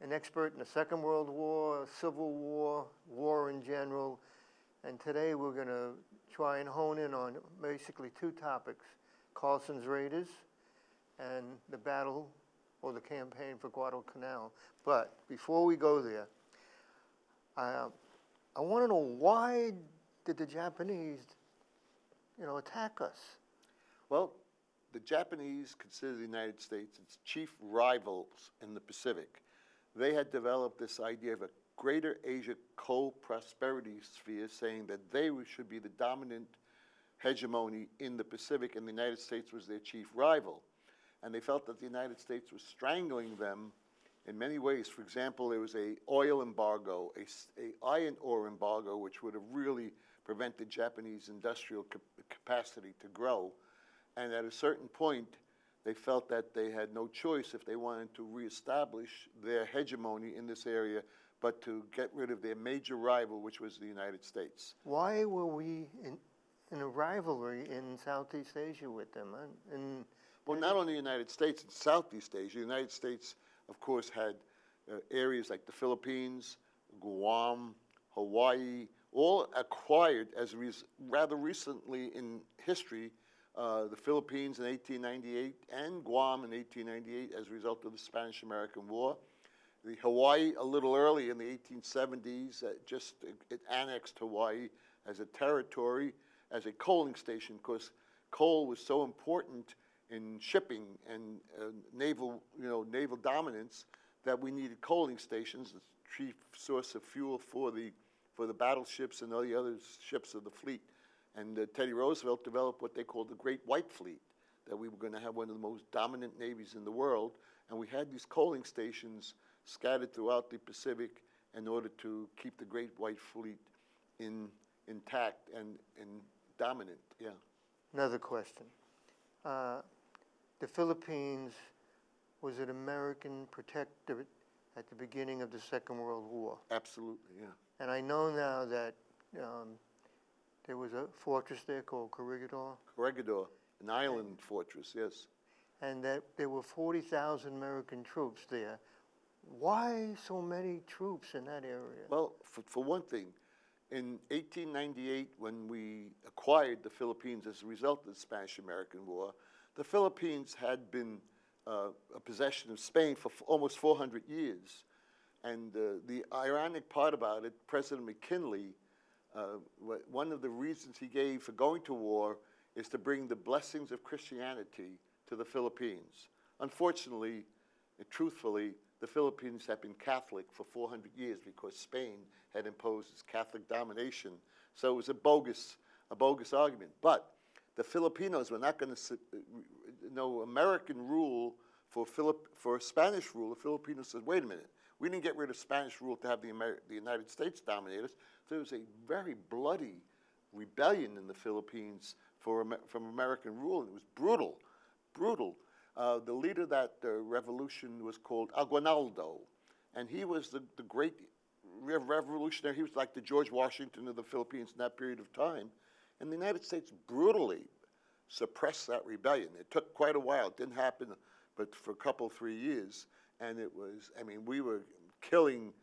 an expert in the Second World War, Civil War, war in general, and today we're going to try and hone in on basically two topics, Carlson's Raiders and the battle or the campaign for Guadalcanal. But before we go there, I want to know, why did the Japanese, attack us? Well, the Japanese consider the United States its chief rivals in the Pacific. They had developed this idea of a Greater Asia co-prosperity sphere, saying that they should be the dominant hegemony in the Pacific, and the United States was their chief rival. And they felt that the United States was strangling them in many ways. For example, there was a oil embargo, a iron ore embargo, which would have really prevented Japanese industrial capacity to grow. And at a certain point, they felt that they had no choice if they wanted to reestablish their hegemony in this area, but to get rid of their major rival, which was the United States. Why were we in a rivalry in Southeast Asia with them? Well, not only the United States, in Southeast Asia. The United States, of course, had areas like the Philippines, Guam, Hawaii, all acquired as rather recently in history, the Philippines in 1898 and Guam in 1898 as a result of the Spanish-American War. The Hawaii a little early in the 1870s, it annexed Hawaii as a territory, as a coaling station, because coal was so important in shipping and naval dominance that we needed coaling stations, the chief source of fuel for the battleships and all the other ships of the fleet. And Teddy Roosevelt developed what they called the Great White Fleet, that we were going to have one of the most dominant navies in the world. And we had these coaling stations scattered throughout the Pacific in order to keep the Great White Fleet intact and dominant. Yeah. Another question. The Philippines was an American protectorate at the beginning of the Second World War. Absolutely, yeah. And I know now that there was a fortress there called Corregidor. Corregidor, an island fortress, yes. And that there were 40,000 American troops there. Why so many troops in that area? Well, for one thing, in 1898, when we acquired the Philippines as a result of the Spanish-American War, the Philippines had been a possession of Spain for almost 400 years. And the ironic part about it, President McKinley, one of the reasons he gave for going to war is to bring the blessings of Christianity to the Philippines. Unfortunately, truthfully, the Philippines have been Catholic for 400 years because Spain had imposed its Catholic domination. So it was a bogus argument. But the Filipinos were not going to American rule for Spanish rule. The Filipinos said, wait a minute, we didn't get rid of Spanish rule to have the United States dominate us. There was a very bloody rebellion in the Philippines from American rule. It was brutal, brutal. The leader of that revolution was called Aguinaldo, and he was the great revolutionary. He was like the George Washington of the Philippines in that period of time. And the United States brutally suppressed that rebellion. It took quite a while. It didn't happen but for a couple, 3 years. And it was, we were killing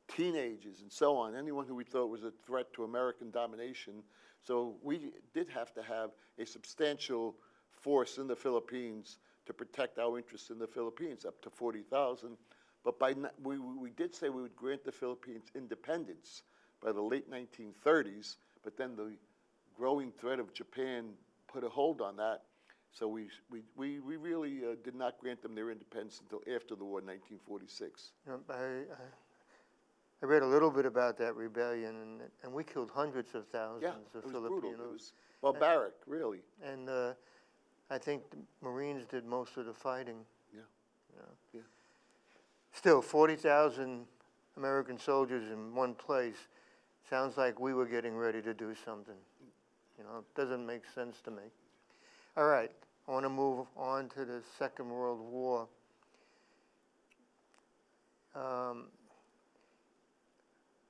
teenagers and so on, anyone who we thought was a threat to American domination. So we did have to have a substantial force in the Philippines to protect our interests in the Philippines, up to 40,000. But we did say we would grant the Philippines independence by the late 1930s, but then the growing threat of Japan put a hold on that. So we really did not grant them their independence until after the war in 1946. I read a little bit about that rebellion, and we killed hundreds of thousands of Filipinos. Brutal. It was barbaric, really. And I think the Marines did most of the fighting. Yeah. Still, 40,000 American soldiers in one place sounds like we were getting ready to do something. It doesn't make sense to me. All right, I want to move on to the Second World War.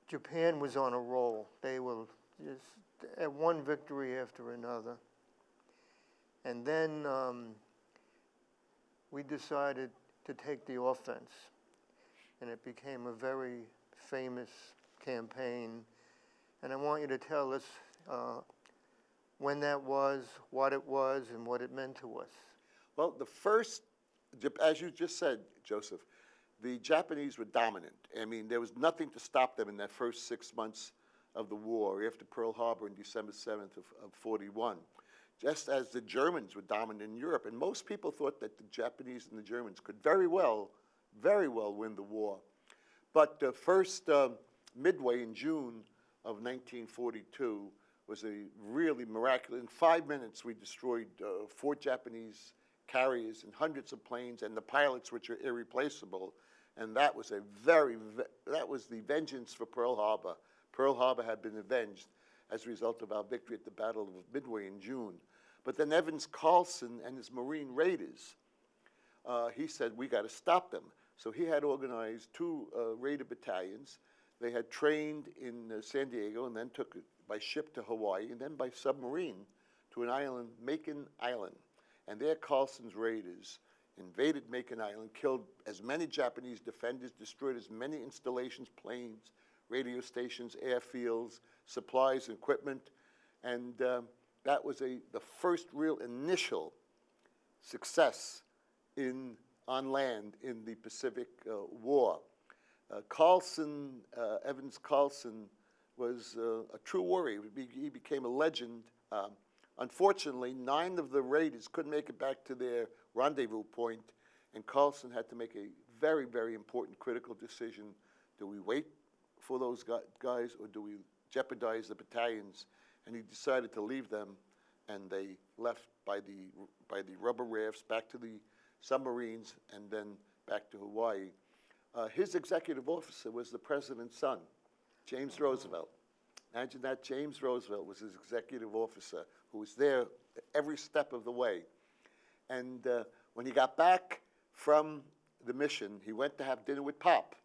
Japan was on a roll. They were just at one victory after another. And then we decided to take the offense. and it became a very famous campaign. And I want you to tell us when that was, what it was, and what it meant to us. Well, the first, as you just said, Joseph, the Japanese were dominant. I mean, there was nothing to stop them in that first 6 months of the war after Pearl Harbor on December 7th of 41, just as the Germans were dominant in Europe. And most people thought that the Japanese and the Germans could very well win the war. But the first midway in June of 1942 was a really miraculous. In 5 minutes, we destroyed 4 Japanese carriers and hundreds of planes, and the pilots, which are irreplaceable. And that was that was the vengeance for Pearl Harbor. Pearl Harbor had been avenged as a result of our victory at the Battle of Midway in June. But then Evans Carlson and his Marine Raiders, he said, we got to stop them. So he had organized 2 Raider battalions. They had trained in San Diego and then took it by ship to Hawaii and then by submarine to an island, Macon Island. And there Carlson's Raiders invaded Macon Island, killed as many Japanese defenders, destroyed as many installations, planes, radio stations, airfields, supplies, equipment. And that was the first real initial success on land in the Pacific War. Evans Carlson was a true warrior. He became a legend. Unfortunately, 9 of the raiders couldn't make it back to their rendezvous point, and Carlson had to make a very, very important critical decision. Do we wait for those guys, or do we jeopardize the battalions? And he decided to leave them, and they left by the rubber rafts back to the submarines and then back to Hawaii. His executive officer was the president's son, James Roosevelt. Imagine that. James Roosevelt was his executive officer, who was there every step of the way. And when he got back from the mission, he went to have dinner with Pop.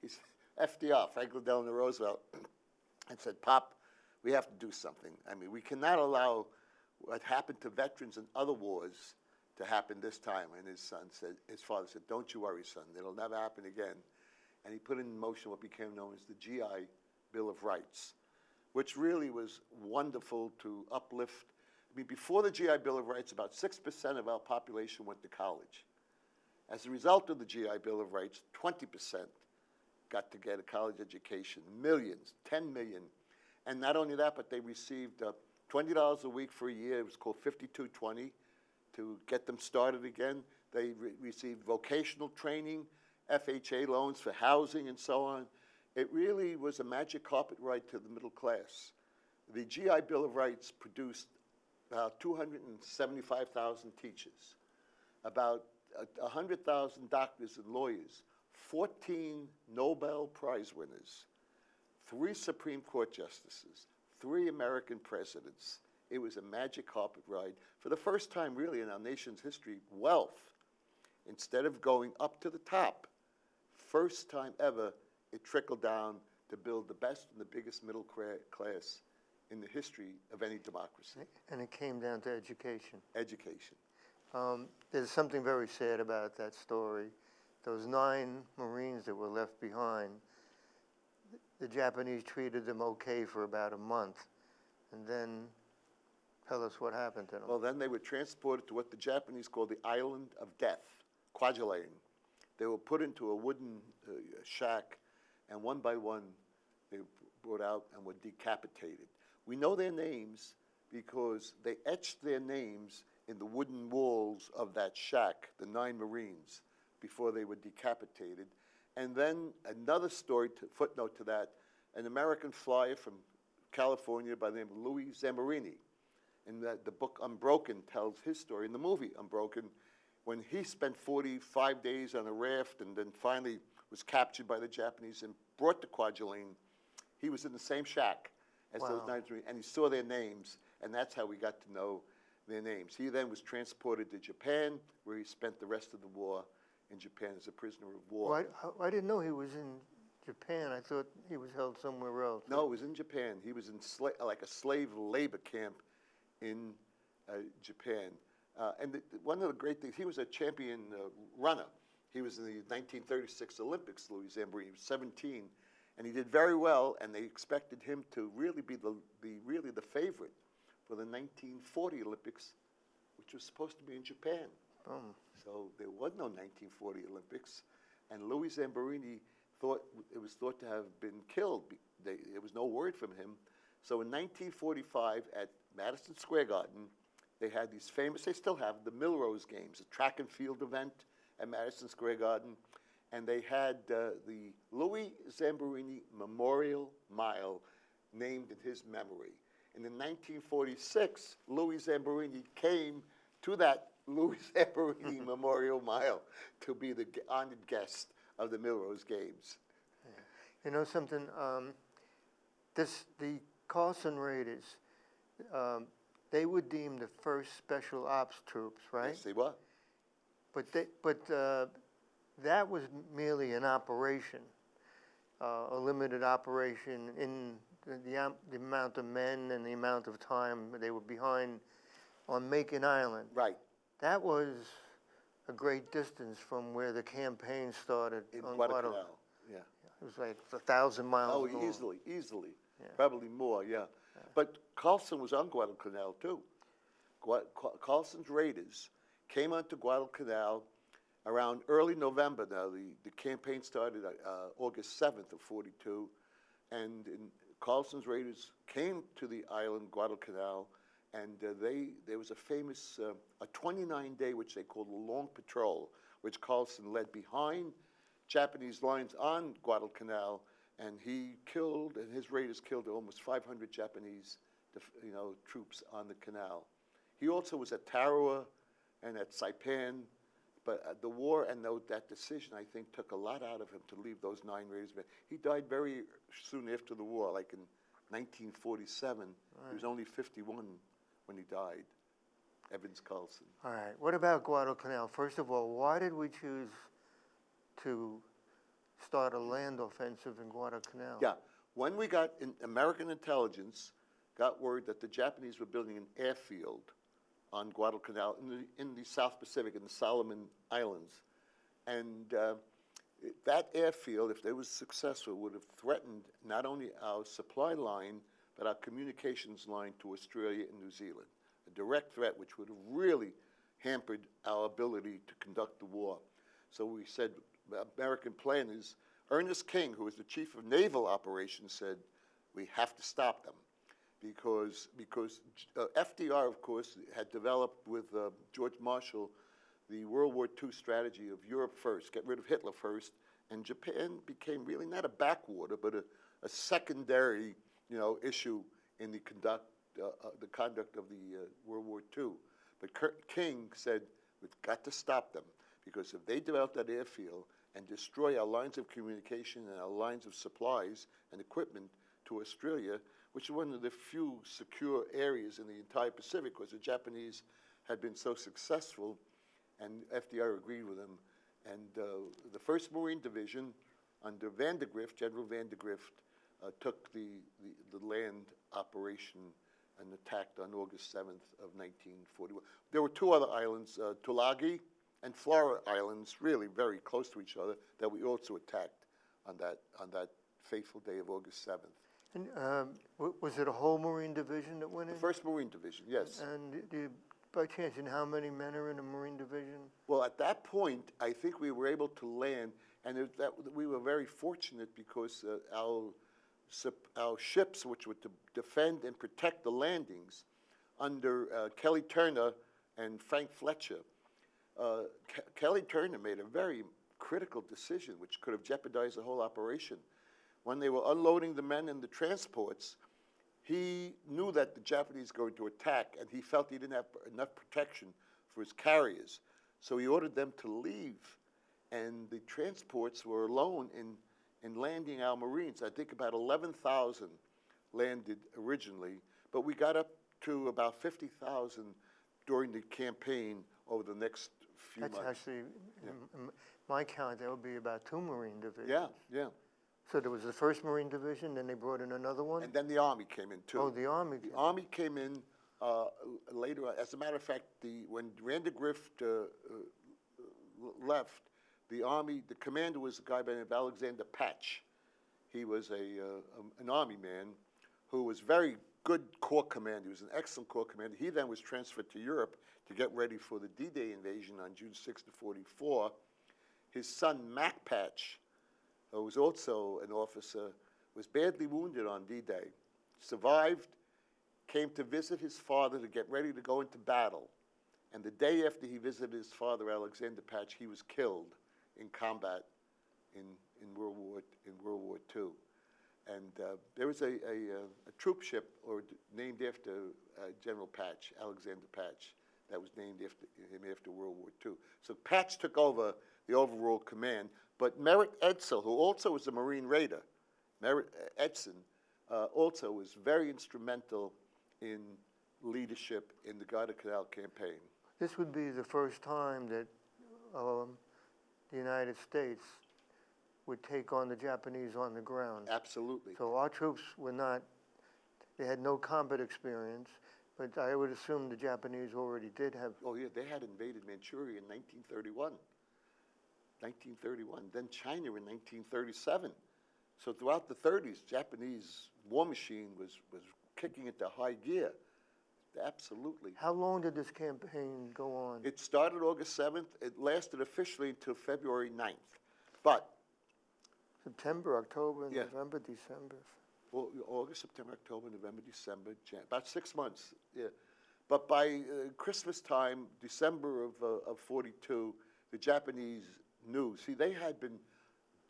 He's FDR, Franklin Delano Roosevelt, and said, Pop, we have to do something. I mean, we cannot allow what happened to veterans in other wars to happen this time. And his father said, don't you worry, son, it'll never happen again. And he put in motion what became known as the GI Bill of Rights, which really was wonderful to uplift. I mean, before the GI Bill of Rights, about 6% of our population went to college. As a result of the GI Bill of Rights, 20% got to get a college education, millions, 10 million. And not only that, but they received $20 a week for a year. It was called 5220 to get them started again. They received vocational training, FHA loans for housing, and so on. It really was a magic carpet ride to the middle class. The GI Bill of Rights produced about 275,000 teachers, about 100,000 doctors and lawyers, 14 Nobel Prize winners, 3 Supreme Court justices, 3 American presidents. It was a magic carpet ride. For the first time, really, in our nation's history, wealth, instead of going up to the top, first time ever, it trickled down to build the best and the biggest middle class in the history of any democracy. And it came down to education. Education. There's something very sad about that story. Those 9 Marines that were left behind, the Japanese treated them okay for about a month. And then tell us what happened to them. Well, then they were transported to what the Japanese called the Island of Death, Kwajalein. They were put into a wooden shack, and one by one, they were brought out and were decapitated. We know their names because they etched their names in the wooden walls of that shack, the 9 Marines, before they were decapitated. And then another story, footnote to that, an American flyer from California by the name of Louis Zammarini. And the book Unbroken tells his story. In the movie Unbroken, when he spent 45 days on a raft and then finally was captured by the Japanese and brought to Kwajalein, he was in the same shack as those 9 Marines, and he saw their names, and that's how we got to know their names. He then was transported to Japan, where he spent the rest of the war in Japan as a prisoner of war. Well, I didn't know he was in Japan. I thought he was held somewhere else. No, it was in Japan. He was in like a slave labor camp in Japan. And one of the great things, he was a champion runner. He was in the 1936 Olympics, Louis Zamperini. He was 17, and he did very well, and they expected him to really be the favorite for the 1940 Olympics, which was supposed to be in Japan. So there was no 1940 Olympics, and Louis Zamperini was thought to have been killed. There was no word from him. So in 1945 at Madison Square Garden, they had these famous, they still have, the Milrose Games, a track and field event at Madison Square Garden. And they had the Louis Zamperini Memorial Mile named in his memory. And in 1946, Louis Zamperini came to that Louis Zamperini Memorial Mile to be the honored guest of the Milrose Games. You know something? The Carlson Raiders, they were deemed the first special ops troops, right? Yes, they were. But that was merely an operation, a limited operation in the amount of men and the amount of time they were behind on Macon Island. Right. That was a great distance from where the campaign started In on Guadalcanal. Yeah. It was like 1,000 miles. Oh, north. easily. Yeah. Probably more, yeah. But Carlson was on Guadalcanal, too. Carlson's Raiders came onto Guadalcanal around early November. Now, the campaign started August 7th of 42, and Carlson's Raiders came to the island, Guadalcanal, and there was a famous, a 29-day, which they called the Long Patrol, which Carlson led behind Japanese lines on Guadalcanal, and he killed, and his raiders killed almost 500 Japanese, troops on the canal. He also was at Tarawa and at Saipan, but the war and that decision, I think, took a lot out of him to leave those 9 raiders. He died very soon after the war, like in 1947. Right. He was only 51 when he died, Evans Carlson. All right. What about Guadalcanal? First of all, why did we choose to start a land offensive in Guadalcanal? Yeah. When we got American intelligence, got word that the Japanese were building an airfield on Guadalcanal in the South Pacific, in the Solomon Islands. And that airfield, if they was successful, would have threatened not only our supply line, but our communications line to Australia and New Zealand. A direct threat which would have really hampered our ability to conduct the war. So we said, American planners, Ernest King, who was the chief of naval operations, said, we have to stop them. Because FDR, of course, had developed with George Marshall the World War II strategy of Europe first, get rid of Hitler first, and Japan became really not a backwater, but a secondary, issue in the conduct of the World War II. But King said, we've got to stop them, because if they develop that airfield and destroy our lines of communication and our lines of supplies and equipment to Australia, which is one of the few secure areas in the entire Pacific, because the Japanese had been so successful, and FDR agreed with them. And the 1st Marine Division, under Vandergrift, General Vandergrift, took the land operation and attacked on August 7th of 1941. There were 2 other islands, Tulagi and Flora Islands, really very close to each other, that we also attacked on that fateful day of August 7th. And was it a whole Marine Division that went in? The 1st Marine Division, yes. And by chance, and how many men are in a Marine Division? Well, at that point, I think we were able to land, and we were very fortunate because our ships, which were to defend and protect the landings under Kelly Turner and Frank Fletcher, Kelly Turner made a very critical decision which could have jeopardized the whole operation. When they were unloading the men in the transports, he knew that the Japanese were going to attack, and he felt he didn't have enough protection for his carriers. So he ordered them to leave, and the transports were alone in landing our Marines. I think about 11,000 landed originally, but we got up to about 50,000 during the campaign over the next few months. That's actually, in my count, that would be about 2 Marine Divisions. Yeah. So there was the 1st Marine Division, then they brought in another one? And then the Army came in, too. Oh, the Army. The Army came in later on. As a matter of fact, when Vandergrift left, the army, the commander was a guy by the name of Alexander Patch. He was an army man who was very good corps commander. He was an excellent corps commander. He then was transferred to Europe to get ready for the D-Day invasion on June 6 to 44. His son, Mac Patch, who was also an officer, was badly wounded on D-Day, survived, came to visit his father to get ready to go into battle. And the day after he visited his father, Alexander Patch, he was killed in combat in World War II. And there was a troop ship named after General Patch, Alexander Patch, that was named after him after World War II. So Patch took over the overall command, but Merritt Edsel, who also was a Marine Raider, Merritt Edson, also was very instrumental in leadership in the Guadalcanal campaign. This would be the first time that the United States would take on the Japanese on the ground. Absolutely. So our troops were not, they had no combat experience, but I would assume the Japanese already did have. Oh yeah, they had invaded Manchuria in 1931. Then China in 1937. So throughout the 30s, Japanese war machine was kicking into high gear. Absolutely. How long did this campaign go on? It started August 7th. It lasted officially until February 9th. But September, October, Yeah. November, December. August, September, October, November, December, about 6 months. Yeah. But by Christmas time, December of 42, the Japanese knew. See, they had been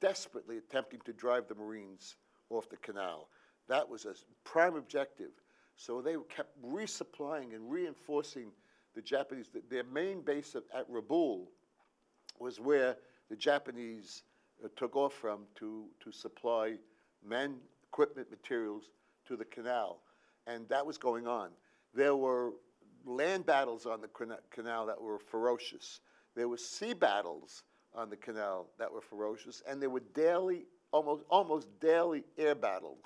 desperately attempting to drive the Marines off the canal. That was a prime objective. So they kept resupplying and reinforcing the Japanese. Their main base at Rabaul was where the Japanese took off from to supply men, equipment, materials to the canal. And that was going on. There were land battles on the canal that were ferocious. There were sea battles on the canal that were ferocious. And there were daily, almost daily air battles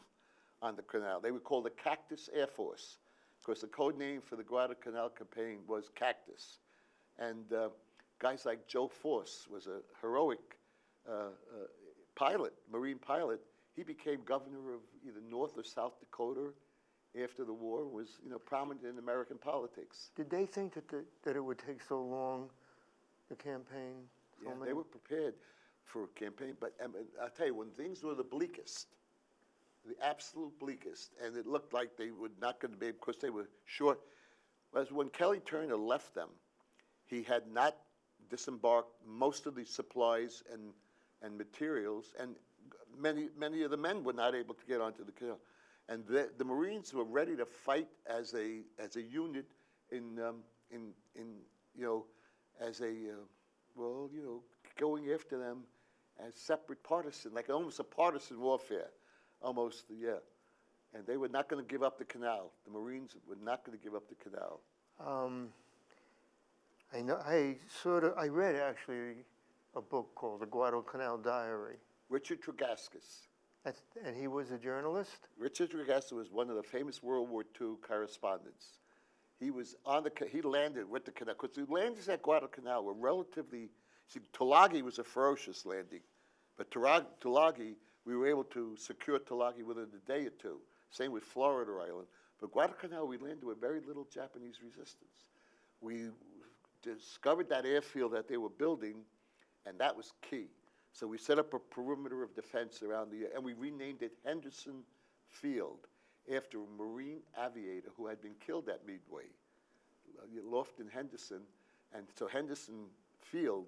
on the canal. They were called the Cactus Air Force, because the code name for the Guadalcanal campaign was Cactus. And guys like Joe Force was a heroic pilot, Marine pilot. He became governor of either North or South Dakota after the war, was prominent in American politics. Did they think that it would take so long, the campaign? Yeah, they were prepared for a campaign, but I'll tell you, when things were the bleakest, the absolute bleakest, and it looked like they were not going to be, because they were short, was when Kelly Turner left them. He had not disembarked most of the supplies and materials, and many of the men were not able to get onto the canal. And the Marines were ready to fight as a unit going after them as separate partisan, like almost a partisan warfare, almost, yeah. And they were not going to give up the canal. The Marines were not going to give up the canal. I know. I read actually a book called The Guadalcanal Diary. Richard Tregaskis. And he was a journalist? Richard Tregaskis was one of the famous World War II correspondents. He was he landed with the canal, because the landings at Guadalcanal were relatively, see, Tulagi was a ferocious landing, but Tulagi, we were able to secure Tulagi within a day or two. Same with Florida Island. But Guadalcanal, we landed with very little Japanese resistance. We discovered that airfield that they were building, and that was key. So we set up a perimeter of defense around and we renamed it Henderson Field, after a Marine aviator who had been killed at Midway, Lofton Henderson. And so Henderson Field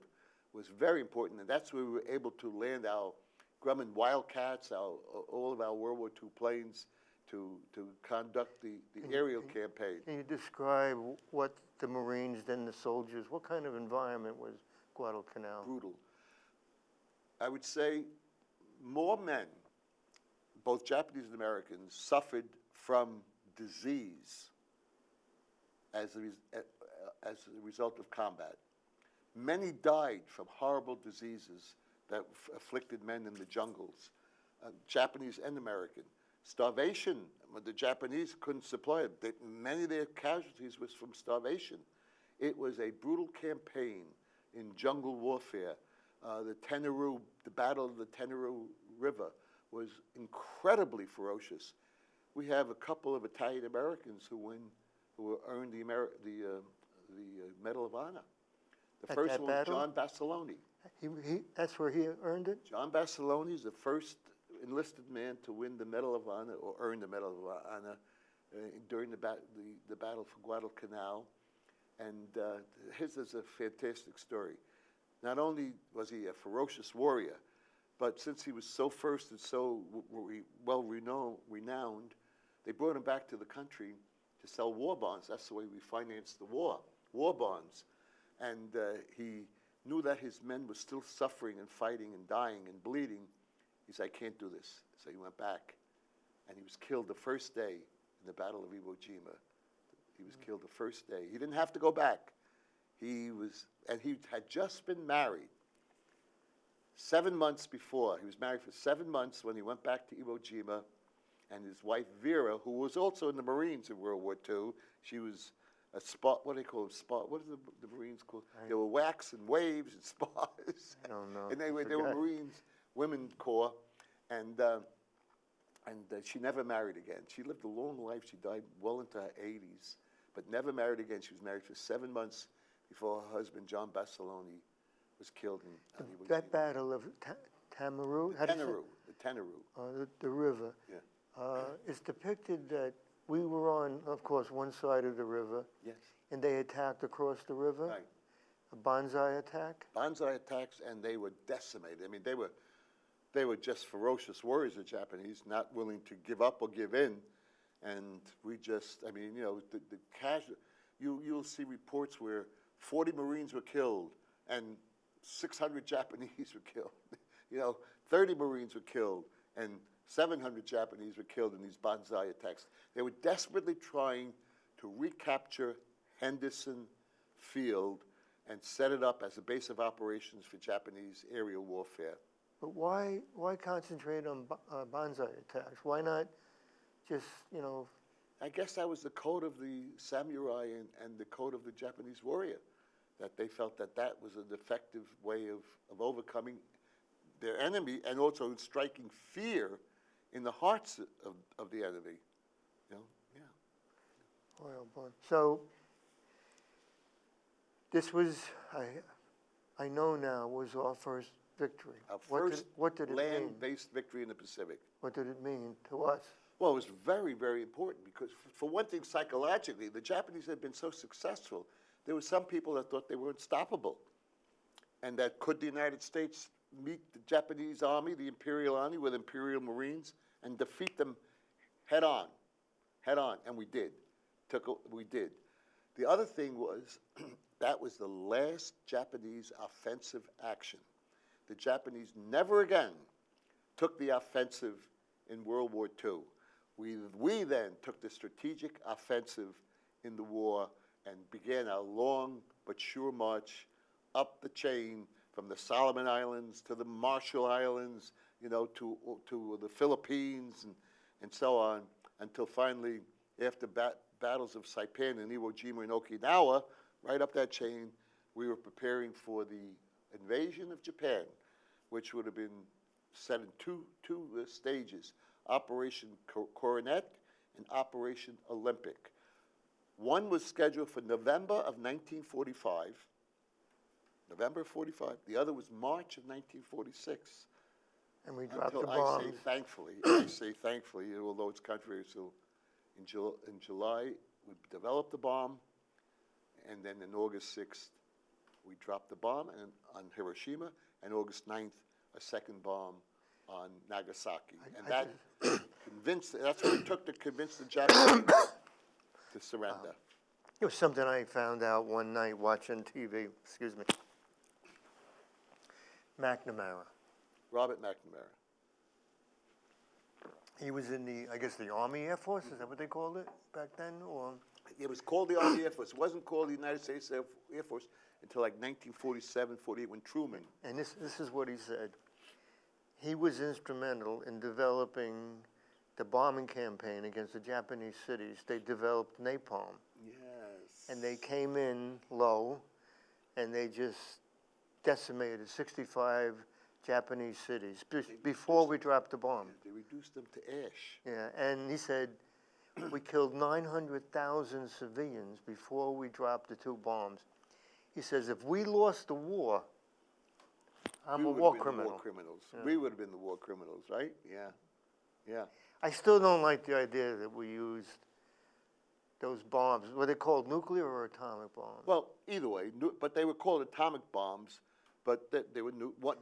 was very important, and that's where we were able to land our Grumman Wildcats, all of our World War II planes, to conduct the aerial campaign. Can you describe what the Marines, then the soldiers, what kind of environment was Guadalcanal? Brutal. I would say more men, both Japanese and Americans, suffered from disease as a result of combat. Many died from horrible diseases that afflicted men in the jungles, Japanese and American. Starvation, the Japanese couldn't supply it. Many of their casualties was from starvation. It was a brutal campaign in jungle warfare The Battle of the Tenero River was incredibly ferocious. We have a couple of Italian Americans who earned the Medal of Honor. The At first that one was battle? John Basilone. That's where he earned it? John Basilone is the first enlisted man to win the Medal of Honor or earn the Medal of Honor during the Battle for Guadalcanal. And his is a fantastic story. Not only was he a ferocious warrior, but since he was so first and so well renowned, they brought him back to the country to sell war bonds. That's the way we financed the war bonds. And he knew that his men were still suffering and fighting and dying and bleeding. He said, I can't do this. So he went back, and he was killed the first day in the Battle of Iwo Jima. He was killed the first day. He didn't have to go back. He had just been married 7 months before. He was married for 7 months when he went back to Iwo Jima, and his wife Vera, who was also in the Marines in World War II, she was a spot. What do they call them? Spot. What are the Marines called? They were wax and waves and spars. I don't know. And they were Marines, Women Corps, and she never married again. She lived a long life. She died well into her 80s, but never married again. She was married for 7 months before her husband, John Basilone, was killed in Iwo Jima. That battle of Tenero? The Tenero. The river. Yeah. It's depicted that we were on, of course, one side of the river. Yes. And they attacked across the river? Right. A banzai attack? Banzai attacks, and they were decimated. I mean, they were just ferocious warriors, the Japanese, not willing to give up or give in. And we just, I mean, you know, the casual, you'll see reports where 40 Marines were killed and 600 Japanese were killed. You know, 30 Marines were killed and 700 Japanese were killed in these banzai attacks. They were desperately trying to recapture Henderson Field and set it up as a base of operations for Japanese aerial warfare. But why concentrate on banzai attacks? Why not just, you know... I guess that was the code of the samurai and the code of the Japanese warrior, that they felt that that was an effective way of overcoming their enemy and also striking fear in the hearts of the enemy. You know, yeah. Boy, oh boy. So this was, I know now, was our first victory. Our first what did it mean? land-based victory in the Pacific. What did it mean to us? Well, it was very, very important because, for one thing, psychologically, the Japanese had been so successful. There were some people that thought they were unstoppable, and that could the United States meet the Japanese army, the Imperial Army, with Imperial Marines, and defeat them head on, and we did. We did. The other thing was that was the last Japanese offensive action. The Japanese never again took the offensive in World War II. We then took the strategic offensive in the war and began our long but sure march up the chain from the Solomon Islands to the Marshall Islands, you know, to the Philippines and so on, until finally, after battles of Saipan and Iwo Jima and Okinawa, right up that chain, we were preparing for the invasion of Japan, which would have been set in two stages, Operation Coronet and Operation Olympic. One was scheduled for November of 1945, November of 45. The other was March of 1946. And we dropped Until the bombs. I say thankfully, although it's controversial, in July, we developed the bomb, and then in August 6th, we dropped the bomb on Hiroshima, and August 9th, a second bomb on Nagasaki. That's what it took to convince the Japanese to surrender. It was something I found out one night watching TV, excuse me. McNamara. Robert McNamara. He was in the, I guess, the Army Air Force, is that what they called it back then? Or It was called the Army Air Force. It wasn't called the United States Air Force until like 1947, 48, when Truman. And this is what he said. He was instrumental in developing the bombing campaign against the Japanese cities. They developed napalm. Yes. And they came in low, and they decimated 65 Japanese cities before we dropped the bomb. They reduced them to ash. Yeah, and he said, we killed 900,000 civilians before we dropped the 2 bombs. He says, if we lost the war, I'm a war criminal. War criminals. Yeah. We would have been the war criminals, right? Yeah, yeah. I still don't like the idea that we used those bombs. Were they called nuclear or atomic bombs? Well, either way, but they were called atomic bombs. But they were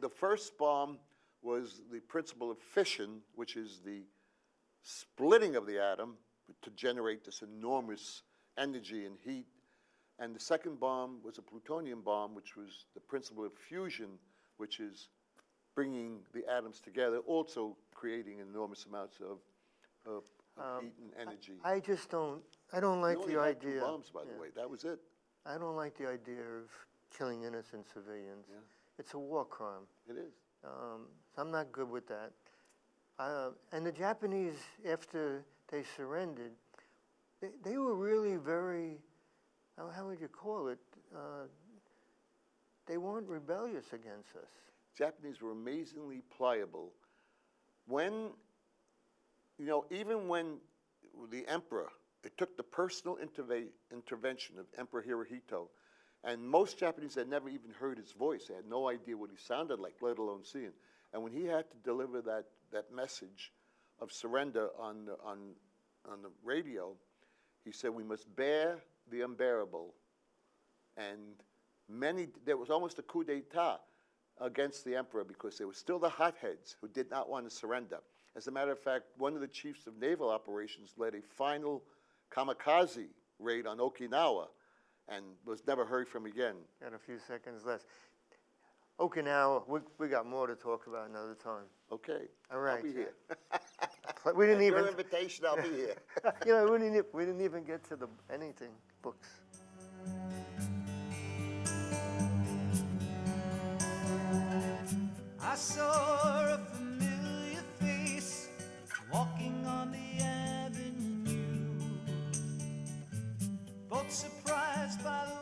the first bomb was the principle of fission, which is the splitting of the atom to generate this enormous energy and heat. And the second bomb was a plutonium bomb, which was the principle of fusion, which is bringing the atoms together, also creating enormous amounts of heat and energy. I just don't, I don't like the had 2 idea. bombs, by the way. That was it. I don't like the idea of killing innocent civilians. Yeah. It's a war crime. It is. I'm not good with that. And the Japanese, after they surrendered, they were really very, how would you call it? They weren't rebellious against us. Japanese were amazingly pliable. When, even when the emperor, it took the personal intervention of Emperor Hirohito, and most Japanese had never even heard his voice. They had no idea what he sounded like, let alone see him. And when he had to deliver that message of surrender on the radio, he said, we must bear the unbearable. And there was almost a coup d'etat against the emperor because there were still the hotheads who did not want to surrender. As a matter of fact, one of the chiefs of naval operations led a final kamikaze raid on Okinawa and was never heard from again. Got a few seconds left. Okinawa, we got more to talk about another time. Okay. All right. I'll be here. We didn't even. Your invitation, I'll be here. We didn't even get to the anything books. I saw a familiar face walking on the avenue, both surprised by the